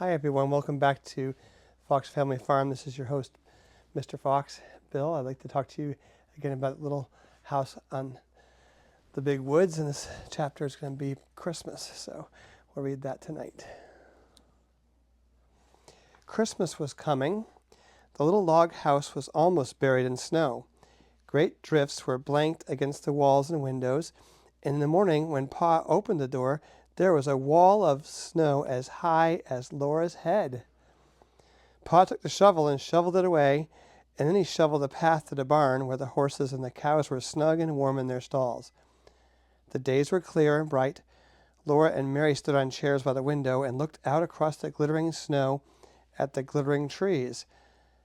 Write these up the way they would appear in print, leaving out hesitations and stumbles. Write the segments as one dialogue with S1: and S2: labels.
S1: Hi everyone, welcome back to Fox Family Farm. This is your host, Mr. Fox, Bill. I'd like to talk to you again about the little house on the big woods, and this chapter is going to be Christmas, so we'll read that tonight. Christmas was coming. The little log house was almost buried in snow. Great drifts were blanked against the walls and windows, and in the morning when Pa opened the door, there was a wall of snow as high as Laura's head. Pa took the shovel and shoveled it away, and then he shoveled the path to the barn where the horses and the cows were snug and warm in their stalls. The days were clear and bright. Laura and Mary stood on chairs by the window and looked out across the glittering snow at the glittering trees.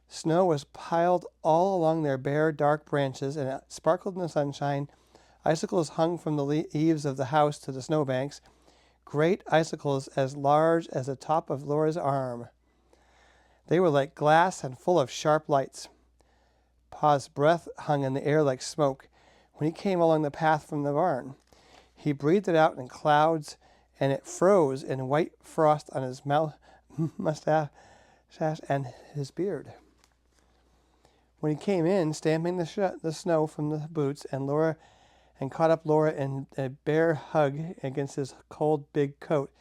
S1: Snow was piled all along their bare, dark branches, and it sparkled in the sunshine. Icicles hung from the eaves of the house to the snowbanks, great icicles as large as the top of Laura's arm. They were like glass and full of sharp lights. Pa's breath hung in the air like smoke when he came along the path from the barn. He breathed it out in clouds, and it froze in white frost on his mustache and his beard. When he came in, stamping the snow from the boots, and caught up Laura in a bear hug against his cold big coat,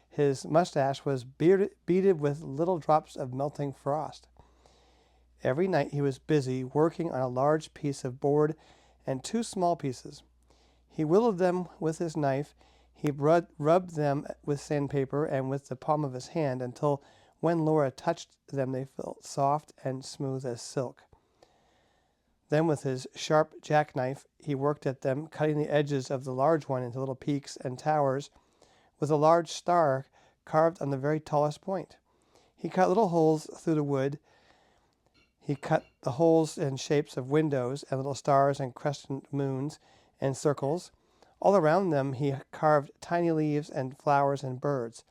S1: his mustache was beaded with little drops of melting frost. Every night he was busy working on a large piece of board and two small pieces. He whittled them with his knife. He rubbed them with sandpaper and with the palm of his hand until when Laura touched them they felt soft and smooth as silk. Then with his sharp jackknife he worked at them, cutting the edges of the large one into little peaks and towers, with a large star carved on the very tallest point. He cut little holes through the wood. He cut the holes in shapes of windows and little stars and crescent moons and circles. All around them he carved tiny leaves and flowers and birds.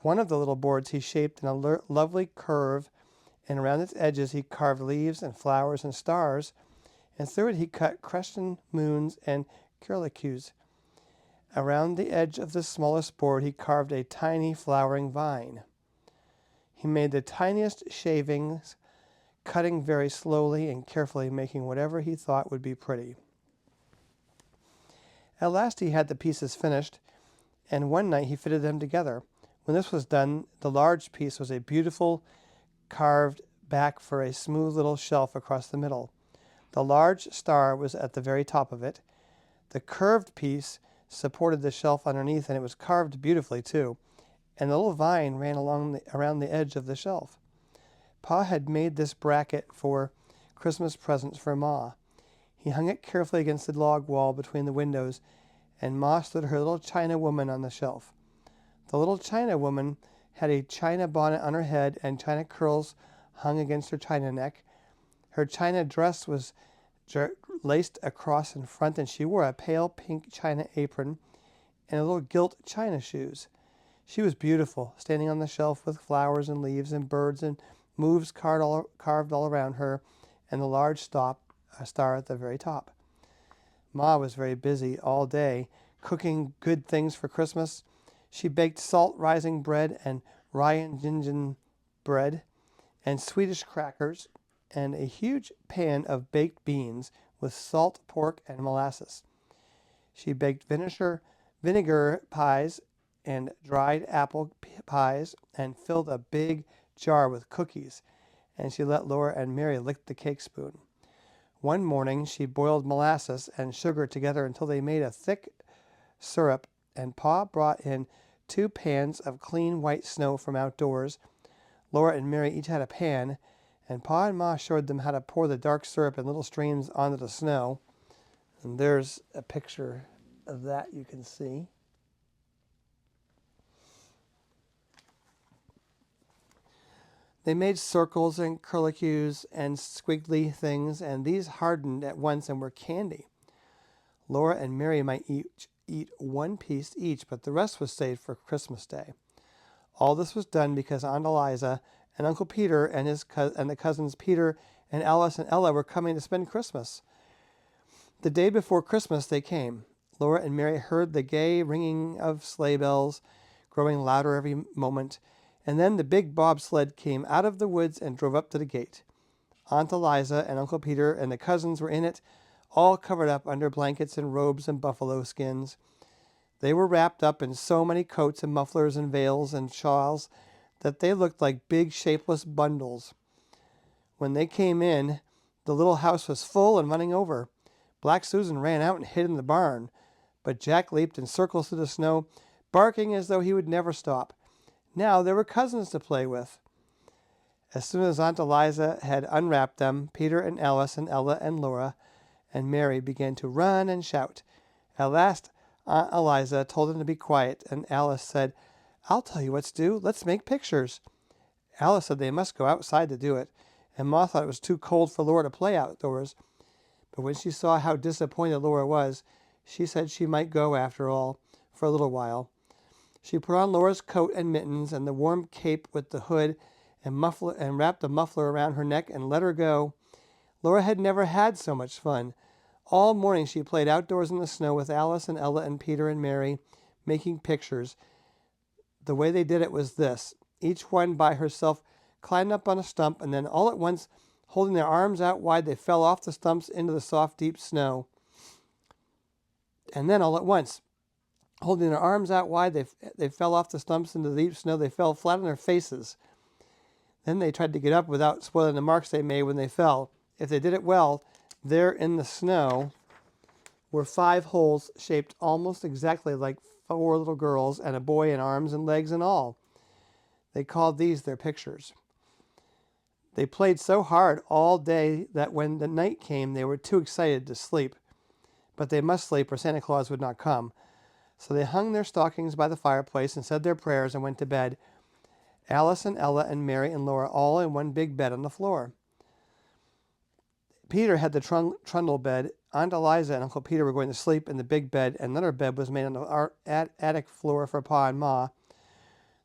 S1: One of the little boards he shaped in a lovely curve, and around its edges he carved leaves and flowers and stars, and through it he cut crescent moons and curlicues. Around the edge of the smallest board he carved a tiny flowering vine. He made the tiniest shavings, cutting very slowly and carefully, making whatever he thought would be pretty. At last he had the pieces finished, and one night he fitted them together. When this was done, the large piece was a beautiful carved back for a smooth little shelf across the middle. The large star was at the very top of it. The curved piece supported the shelf underneath, and it was carved beautifully too, and the little vine ran around the edge of the shelf. Pa had made this bracket for Christmas presents for Ma. He hung it carefully against the log wall between the windows, and Ma stood her little china woman on the shelf. The little china woman had a china bonnet on her head, and china curls hung against her china neck. Her china dress was laced across in front, and she wore a pale pink china apron and little gilt china shoes. She was beautiful, standing on the shelf with flowers and leaves and birds and moves carved all around her, and the large star at the very top. Ma was very busy all day, cooking good things for Christmas. She baked salt rising bread and rye and ginger bread and Swedish crackers and a huge pan of baked beans with salt pork and molasses. She baked vinegar pies and dried apple pies and filled a big jar with cookies, and she let Laura and Mary lick the cake spoon. One morning she boiled molasses and sugar together until they made a thick syrup, and Pa brought in 2 pans of clean white snow from outdoors. Laura and Mary each had a pan, and Pa and Ma showed them how to pour the dark syrup in little streams onto the snow. And there's a picture of that you can see. They made circles and curlicues and squiggly things, and these hardened at once and were candy. Laura and Mary might eat 1 piece each, but the rest was saved for Christmas Day. All this was done because Aunt Eliza and Uncle Peter and the cousins Peter and Alice and Ella were coming to spend Christmas. The day before Christmas they came. Laura and Mary heard the gay ringing of sleigh bells, growing louder every moment, And then the big bobsled came out of the woods and drove up to the gate. Aunt Eliza and Uncle Peter and the cousins were in it, all covered up under blankets and robes and buffalo skins. They were wrapped up in so many coats and mufflers and veils and shawls that they looked like big shapeless bundles. When they came in, the little house was full and running over. Black Susan ran out and hid in the barn, but Jack leaped in circles through the snow, barking as though he would never stop. Now there were cousins to play with. As soon as Aunt Eliza had unwrapped them, Peter and Alice and Ella and Laura and Mary began to run and shout. At last, Aunt Eliza told them to be quiet, and Alice said, "I'll tell you what's due. Let's make pictures." Alice said they must go outside to do it, and Ma thought it was too cold for Laura to play outdoors. But when she saw how disappointed Laura was, she said she might go after all, for a little while. She put on Laura's coat and mittens and the warm cape with the hood and wrapped the muffler around her neck and let her go. Laura had never had so much fun. All morning she played outdoors in the snow with Alice and Ella and Peter and Mary, making pictures. The way they did it was this. Each one by herself climbed up on a stump, and then all at once, holding their arms out wide, they fell off the stumps into the soft, deep snow. And then all at once, holding their arms out wide, they fell off the stumps into the deep snow. They fell flat on their faces. Then they tried to get up without spoiling the marks they made when they fell. If they did it well, there in the snow were 5 holes shaped almost exactly like 4 little girls and a boy in arms and legs and all. They called these their pictures. They played so hard all day that when the night came, they were too excited to sleep. But they must sleep or Santa Claus would not come. So they hung their stockings by the fireplace and said their prayers and went to bed. Alice and Ella and Mary and Laura all in one big bed on the floor. Peter had the trundle bed. Aunt Eliza and Uncle Peter were going to sleep in the big bed, and another bed was made on the attic floor for Pa and Ma.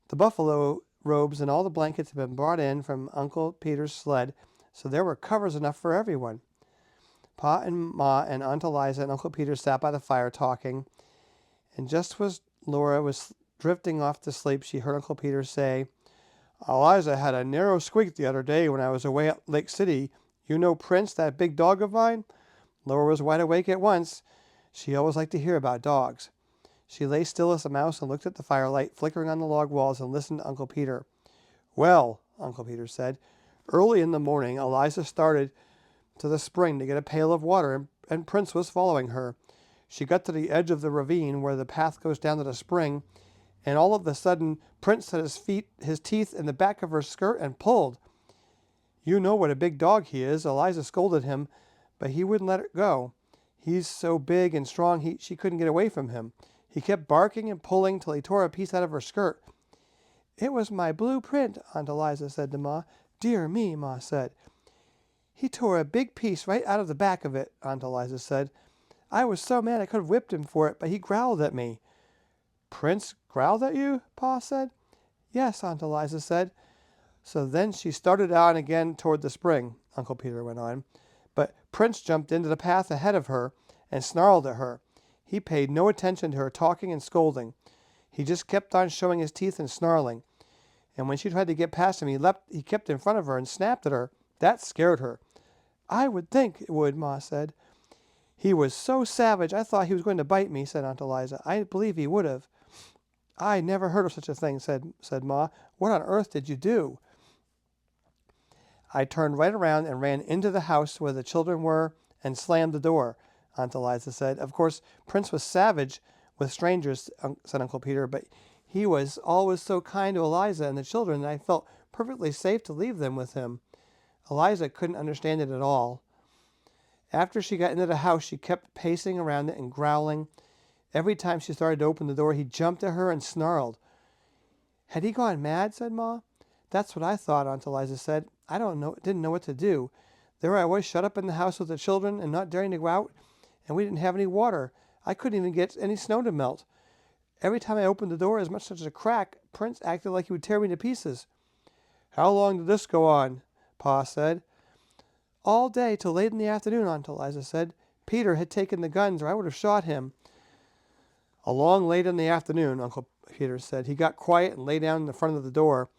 S1: The buffalo robes and all the blankets had been brought in from Uncle Peter's sled, so there were covers enough for everyone. Pa and Ma and Aunt Eliza and Uncle Peter sat by the fire talking, and just as Laura was drifting off to sleep, she heard Uncle Peter say, "Eliza had a narrow squeak the other day when I was away at Lake City. You know Prince, that big dog of mine?" Laura was wide awake at once. She always liked to hear about dogs. She lay still as a mouse and looked at the firelight flickering on the log walls and listened to Uncle Peter. "Well," Uncle Peter said, "early in the morning Eliza started to the spring to get a pail of water, and Prince was following her. She got to the edge of the ravine where the path goes down to the spring, and all of a sudden Prince set his teeth in the back of her skirt and pulled. You know what a big dog he is. Eliza scolded him, but he wouldn't let her go. He's so big and strong she couldn't get away from him. He kept barking and pulling till he tore a piece out of her skirt." "It was my blueprint," Aunt Eliza said to Ma. "Dear me," Ma said. "He tore a big piece right out of the back of it," Aunt Eliza said. "I was so mad I could have whipped him for it, but he growled at me." "Prince growled at you?" Pa said. "Yes," Aunt Eliza said. "So then she started on again toward the spring," Uncle Peter went on. "But Prince jumped into the path ahead of her and snarled at her. He paid no attention to her talking and scolding. He just kept on showing his teeth and snarling. And when she tried to get past him, he kept in front of her and snapped at her. That scared her." "I would think it would," Ma said. "He was so savage I thought he was going to bite me," said Aunt Eliza. "I believe he would have." "I never heard of such a thing," said Ma. "What on earth did you do?" "I turned right around and ran into the house where the children were and slammed the door," Aunt Eliza said. "Of course, Prince was savage with strangers," said Uncle Peter, "but he was always so kind to Eliza and the children that I felt perfectly safe to leave them with him." Eliza couldn't understand it at all. After she got into the house, she kept pacing around it and growling. Every time she started to open the door, he jumped at her and snarled. "Had he gone mad?" said Ma. "That's what I thought," Aunt Eliza said. Didn't know what to do. There I was shut up in the house with the children and not daring to go out, and we didn't have any water. I couldn't even get any snow to melt. Every time I opened the door as much as a crack, Prince acted like he would tear me to pieces." "How long did this go on?" Pa said. "All day till late in the afternoon," Aunt Eliza said. "Peter had taken the guns or I would have shot him." "Along late in the afternoon," Uncle Peter said. "He got quiet and lay down in the front of the door.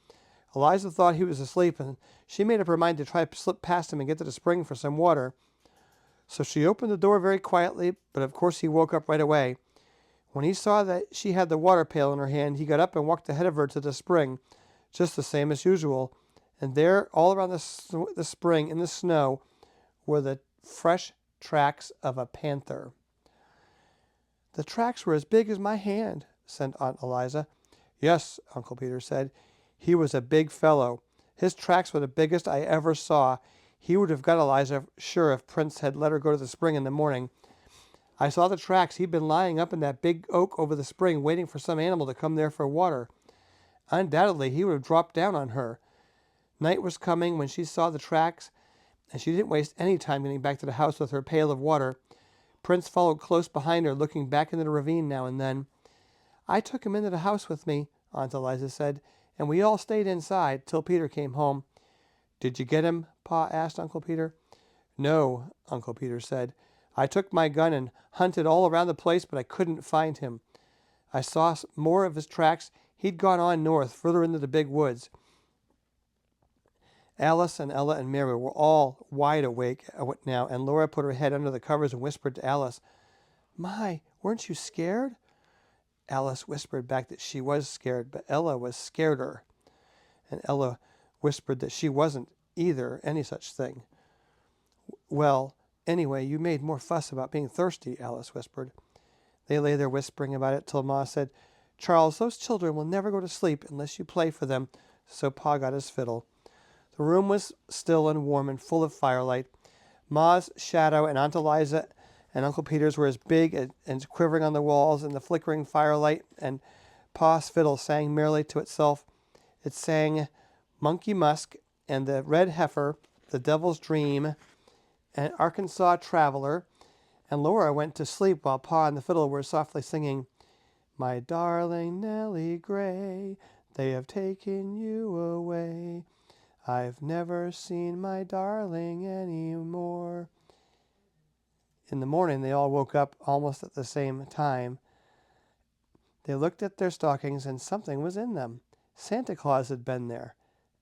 S1: Eliza thought he was asleep, and she made up her mind to try to slip past him and get to the spring for some water. So she opened the door very quietly, but of course he woke up right away. When he saw that she had the water pail in her hand, he got up and walked ahead of her to the spring, just the same as usual. And there, all around the spring in the snow, were the fresh tracks of a panther. The tracks were as big as my hand, said Aunt Eliza. Yes, Uncle Peter said. He was a big fellow. His tracks were the biggest I ever saw. He would have got Eliza sure if Prince had let her go to the spring in the morning. I saw the tracks. He'd been lying up in that big oak over the spring, waiting for some animal to come there for water. Undoubtedly, he would have dropped down on her. Night was coming when she saw the tracks, and she didn't waste any time getting back to the house with her pail of water. Prince followed close behind her, looking back into the ravine now and then. I took him into the house with me, Aunt Eliza said, and we all stayed inside till Peter came home. Did you get him? Pa asked Uncle Peter. No, Uncle Peter said. I took my gun and hunted all around the place, but I couldn't find him. I saw more of his tracks. He'd gone on north, further into the big woods. Alice and Ella and Mary were all wide awake now, and Laura put her head under the covers and whispered to Alice, My, weren't you scared? Alice whispered back that she was scared, but Ella was scareder. And Ella whispered that she wasn't either any such thing. Well, anyway, you made more fuss about being thirsty, Alice whispered. They lay there whispering about it till Ma said, Charles, those children will never go to sleep unless you play for them. So Pa got his fiddle. The room was still and warm and full of firelight. Ma's shadow and Aunt Eliza and Uncle Peter's were as big and quivering on the walls in the flickering firelight, and Pa's fiddle sang merrily to itself. It sang Monkey Musk and the Red Heifer, The Devil's Dream, and Arkansas Traveler, and Laura went to sleep while Pa and the fiddle were softly singing, My darling Nellie Gray, they have taken you away. I've never seen my darling any more. In the morning, they all woke up almost at the same time. They looked at their stockings, and something was in them. Santa Claus had been there.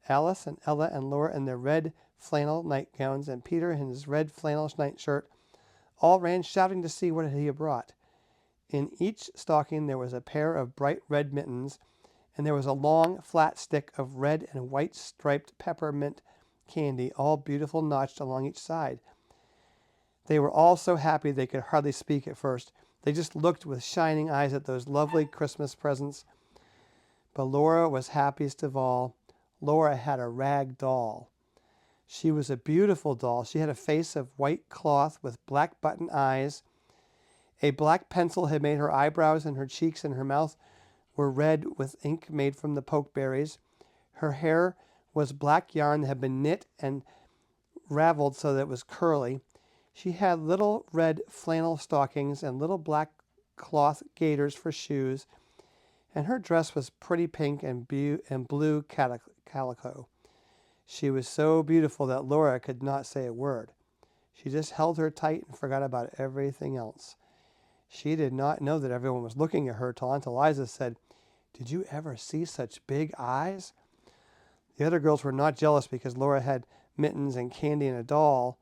S1: Alice and Ella and Laura in their red flannel nightgowns, and Peter in his red flannel nightshirt, all ran shouting to see what he had brought. In each stocking there was a pair of bright red mittens, and there was a long, flat stick of red and white striped peppermint candy, all beautiful notched along each side. They were all so happy they could hardly speak at first. They just looked with shining eyes at those lovely Christmas presents. But Laura was happiest of all. Laura had a rag doll. She was a beautiful doll. She had a face of white cloth with black button eyes. A black pencil had made her eyebrows, and her cheeks and her mouth were red with ink made from the pokeberries. Her hair was black yarn that had been knit and raveled so that it was curly. She had little red flannel stockings and little black cloth gaiters for shoes, and her dress was pretty pink and blue calico. She was so beautiful that Laura could not say a word. She just held her tight and forgot about everything else. She did not know that everyone was looking at her till Aunt Eliza said, Did you ever see such big eyes? The other girls were not jealous because Laura had mittens and candy and a doll,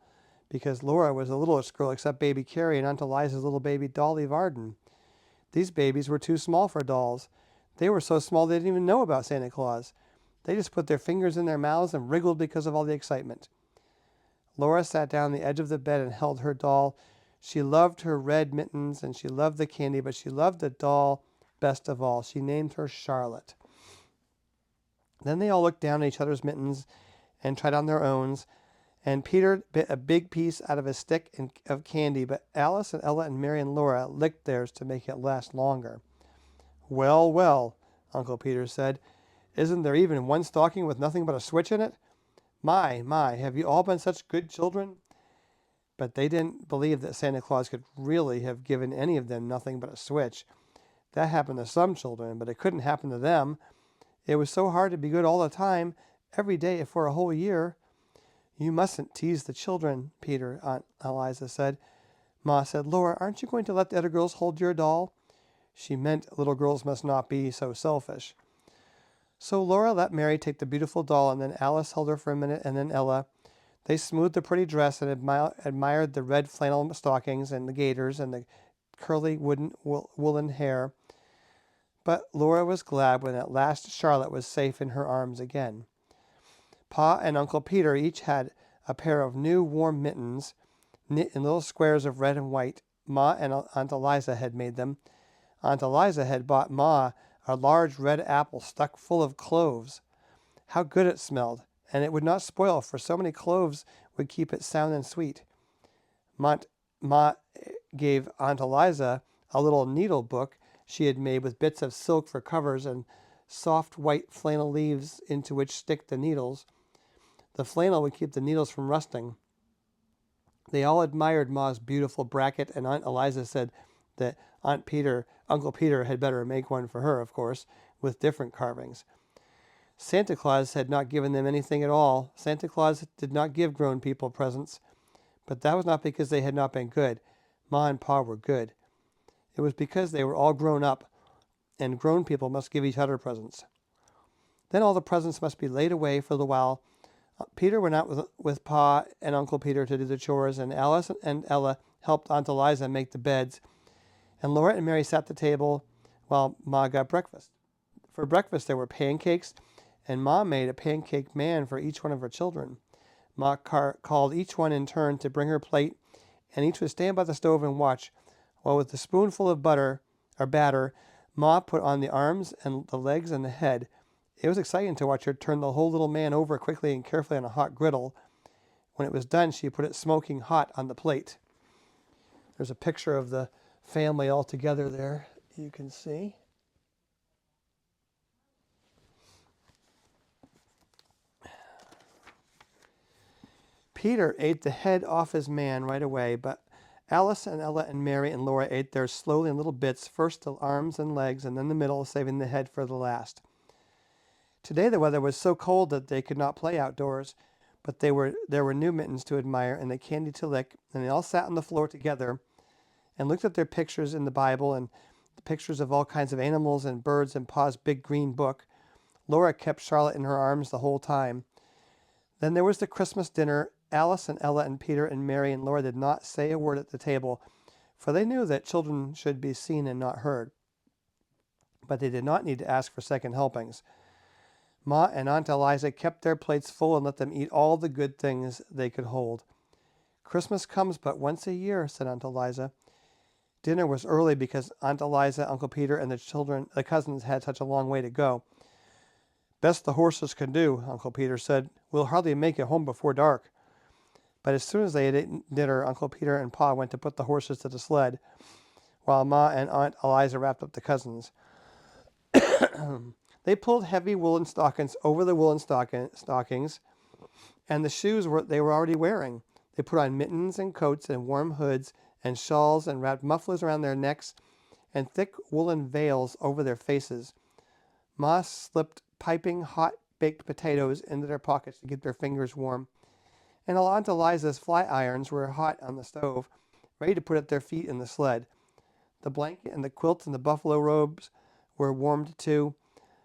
S1: because Laura was the littlest girl except baby Carrie and Aunt Eliza's little baby Dolly Varden. These babies were too small for dolls. They were so small they didn't even know about Santa Claus. They just put their fingers in their mouths and wriggled because of all the excitement. Laura sat down on the edge of the bed and held her doll. She loved her red mittens and she loved the candy, but she loved the doll best of all. She named her Charlotte. Then they all looked down at each other's mittens and tried on their own, and Peter bit a big piece out of a stick of candy, but Alice and Ella and Mary and Laura licked theirs to make it last longer. Well, well, Uncle Peter said, isn't there even one stocking with nothing but a switch in it? My, have you all been such good children? But they didn't believe that Santa Claus could really have given any of them nothing but a switch. That happened to some children, but it couldn't happen to them. It was so hard to be good all the time, every day for a whole year. You mustn't tease the children, Peter, Aunt Eliza said. Ma said, Laura, aren't you going to let the other girls hold your doll? She meant little girls must not be so selfish. So Laura let Mary take the beautiful doll, and then Alice held her for a minute, and then Ella. They smoothed the pretty dress and admired the red flannel stockings and the gaiters and the curly woolen hair. But Laura was glad when at last Charlotte was safe in her arms again. Pa and Uncle Peter each had a pair of new warm mittens, knit in little squares of red and white. Ma and Aunt Eliza had made them. Aunt Eliza had bought Ma a large red apple stuck full of cloves. How good it smelled! And it would not spoil, for so many cloves would keep it sound and sweet. Ma gave Aunt Eliza a little needle book she had made with bits of silk for covers and soft white flannel leaves into which stick the needles. The flannel would keep the needles from rusting. They all admired Ma's beautiful bracket, and Aunt Eliza said that Uncle Peter had better make one for her, of course, with different carvings. Santa Claus had not given them anything at all. Santa Claus did not give grown people presents, but that was not because they had not been good. Ma and Pa were good. It was because they were all grown up, and grown people must give each other presents. Then all the presents must be laid away for the while. Peter went out with Pa and Uncle Peter to do the chores, and Alice and Ella helped Aunt Eliza make the beds, and Laura and Mary sat at the table while Ma got breakfast. For breakfast there were pancakes, and Ma made a pancake man for each one of her children. Ma called each one in turn to bring her plate, and each would stand by the stove and watch, while with a spoonful of batter, Ma put on the arms and the legs and the head. It was exciting to watch her turn the whole little man over quickly and carefully on a hot griddle. When it was done, she put it smoking hot on the plate. There's a picture of the family all together there, you can see. Peter ate the head off his man right away, but Alice and Ella and Mary and Laura ate theirs slowly in little bits, first the arms and legs and then the middle, saving the head for the last. Today the weather was so cold that they could not play outdoors, but there were new mittens to admire and the candy to lick, and they all sat on the floor together and looked at their pictures in the Bible and the pictures of all kinds of animals and birds in Pa's big green book. Laura kept Charlotte in her arms the whole time. Then there was the Christmas dinner. Alice and Ella and Peter and Mary and Laura did not say a word at the table, for they knew that children should be seen and not heard. But they did not need to ask for second helpings. Ma and Aunt Eliza kept their plates full and let them eat all the good things they could hold. Christmas comes but once a year, said Aunt Eliza. Dinner was early because Aunt Eliza, Uncle Peter, and the cousins had such a long way to go. Best the horses can do, Uncle Peter said. We'll hardly make it home before dark. But as soon as they had eaten dinner, Uncle Peter and Pa went to put the horses to the sled, while Ma and Aunt Eliza wrapped up the cousins. They pulled heavy woolen stockings over the woolen stockings, and the shoes they were already wearing. They put on mittens and coats and warm hoods and shawls and wrapped mufflers around their necks and thick woolen veils over their faces. Ma slipped piping hot baked potatoes into their pockets to keep their fingers warm, and Aunt Eliza's fly irons were hot on the stove, ready to put at their feet in the sled. The blanket and the quilts and the buffalo robes were warmed too,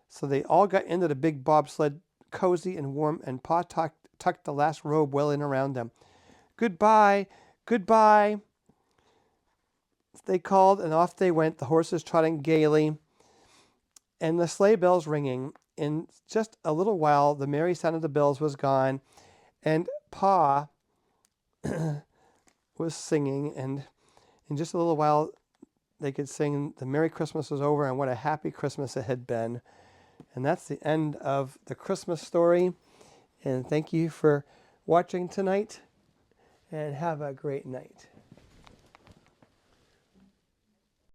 S1: so they all got into the big bobsled, cozy and warm, and Pa tucked the last robe well in around them. Goodbye, goodbye, they called, and off they went, the horses trotting gaily, and the sleigh bells ringing. In just a little while, the merry sound of the bells was gone, and Pa was singing, and in just a little while they could sing the Merry Christmas was over and what a happy Christmas it had been. And that's the end of the Christmas story. And thank you for watching tonight, and have a great night.